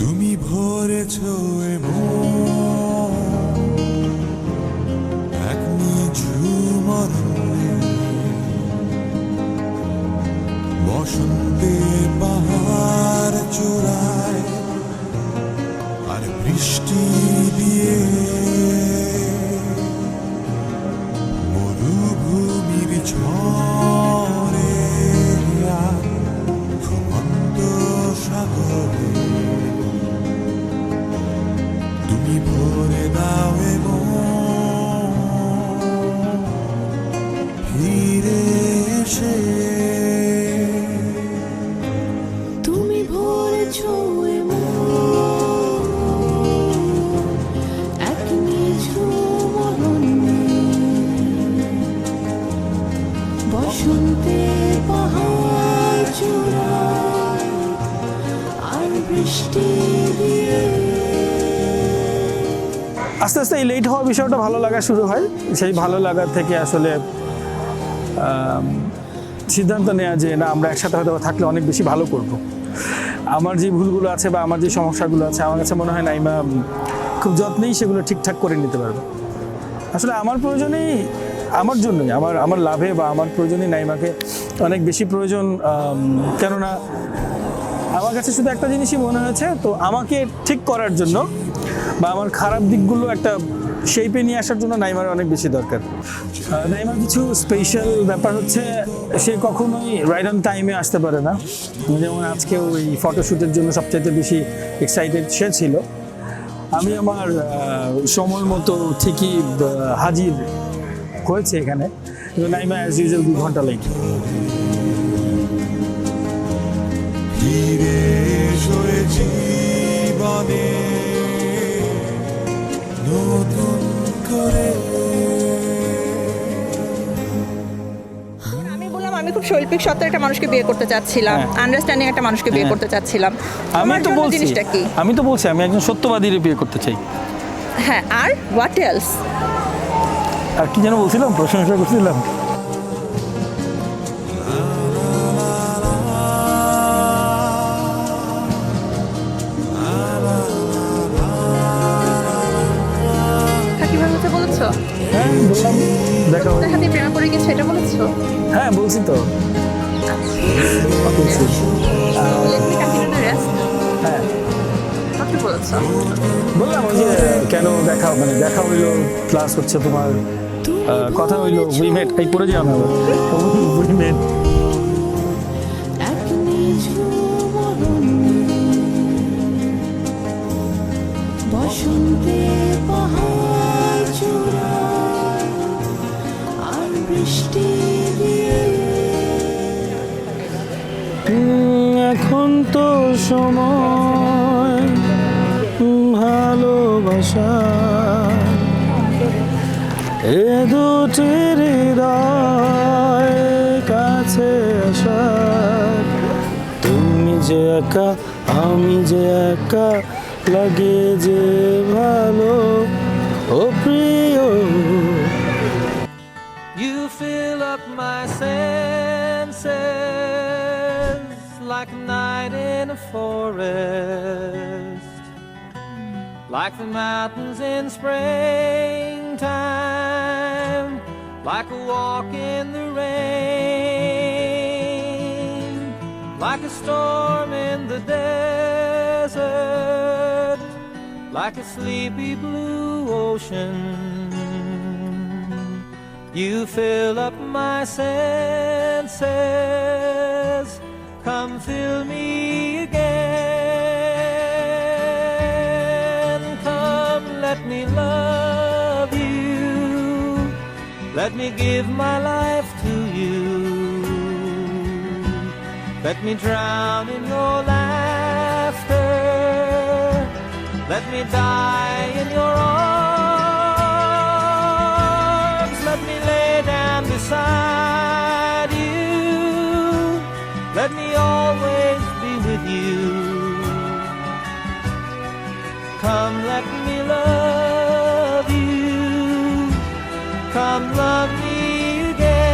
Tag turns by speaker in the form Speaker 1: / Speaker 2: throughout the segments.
Speaker 1: তুমি ভরেছ এক নিঝুমরণে, বসন্তে পাহাড় চূড়ায় আর বৃষ্টি দিয়ে মরুভূমির ঝড়ে আর ঘুমন্ত সাগরে তুমি ভরে দাও ফিরে এসে।
Speaker 2: তুমি ভরেছ এক নিঝুমরণে, বসন্তে পাহাড় চূড়ায় আর বৃষ্টি দিয়ে।
Speaker 3: আস্তে আস্তে এই লেট হওয়ার বিষয়টা ভালো লাগা শুরু হয়। সেই ভালো লাগা থেকে আসলে সিদ্ধান্ত নেওয়া যে না, আমরা একসাথে হয়তো থাকলে অনেক বেশি ভালো করব। আমার যে ভুলগুলো আছে বা আমার যে সমস্যাগুলো আছে, আমার কাছে মনে হয় নাইমা খুব যত্নেই সেগুলো ঠিকঠাক করে নিতে পারবে। আসলে আমার প্রয়োজনেই, আমার জন্যই, আমার লাভে বা আমার প্রয়োজনেই নাইমাকে অনেক বেশি প্রয়োজন। কেননা আমার কাছে শুধু একটা জিনিসই মনে হয়েছে, তো আমাকে ঠিক করার জন্য বা আমার খারাপ দিকগুলো একটা শেপে নিয়ে আসার জন্য নাইমার অনেক বেশি দরকার। নাইমার কিছু স্পেশাল ব্যাপার হচ্ছে, সে কখনোই রাইট অন টাইমে আসতে পারে না। যেমন আজকেও এই ফটোশ্যুটের জন্য সবচাইতে বেশি এক্সাইটেড সে ছিল। আমি আমার সময় মতো ঠিকই হাজির হয়েছে এখানে, কিন্তু নাইমা অ্যাজ ইউজুয়াল 2 ঘন্টা লেট।
Speaker 1: ফিরে এসো জীবনে নতুন করে।
Speaker 4: আমি বললাম আমি খুব শৈল্পিক সত্তার একটা মানুষকে বিয়ে করতে চাচ্ছিলাম, আন্ডারস্ট্যান্ডিং একটা মানুষকে বিয়ে করতে চাচ্ছিলাম। আমার জন্য জিনিসটা কি?
Speaker 3: আমি তো বলছি আমি একজন সত্যবাদীরে বিয়ে করতে চাই।
Speaker 4: হ্যাঁ, আর হোয়াট এলস?
Speaker 3: আর কি যেন বলছিলাম, প্রশংসা করছিলাম।
Speaker 4: কিভাবে কথা বলেছো?
Speaker 3: হ্যাঁ বললাম, দেখা
Speaker 4: তোমাদের হাতে প্রেমে পড়ে গেছে, এটা বলেছো?
Speaker 3: হ্যাঁ বলছি তো।
Speaker 4: Let me continue the rest.
Speaker 3: হ্যাঁ
Speaker 4: কি বলেছো?
Speaker 3: বললাম ওই যে কেন দেখা হইলো, প্লাস হচ্ছে তোমার কথা হইলো, উই মেট। এই পড়ে যাও না, উই মেট।
Speaker 2: এক নিঝুমরণে, বসন্তে পাহাড় চূড়ায় আর বৃষ্টি দিয়ে।
Speaker 3: এখন তো সময় ভালোবাসা, এ দুটির হৃদয় কাছে আসা। তুমি যে একা, আমি যে একা, লাগে যে ভালো, ও প্রিয়।
Speaker 5: You fill up my senses like a night in a forest, like the mountains in springtime, like a walk in the rain, like a storm in the desert, like a sleepy blue ocean. You fill up my senses, come fill me again. Come, let me love you, let me give my life to you. Let me drown in your laughter, let me die in your arms. Let me lay down beside you, let me always be with you. Come, let me love you, come love me again.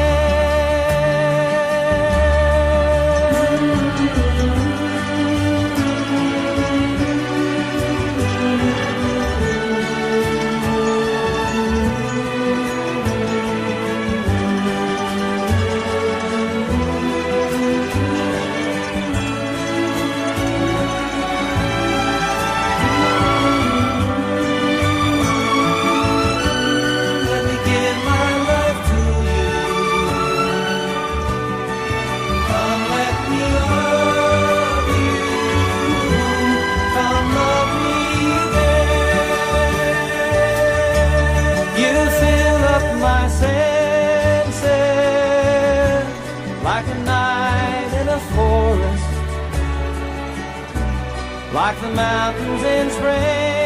Speaker 5: like the mountains in spring.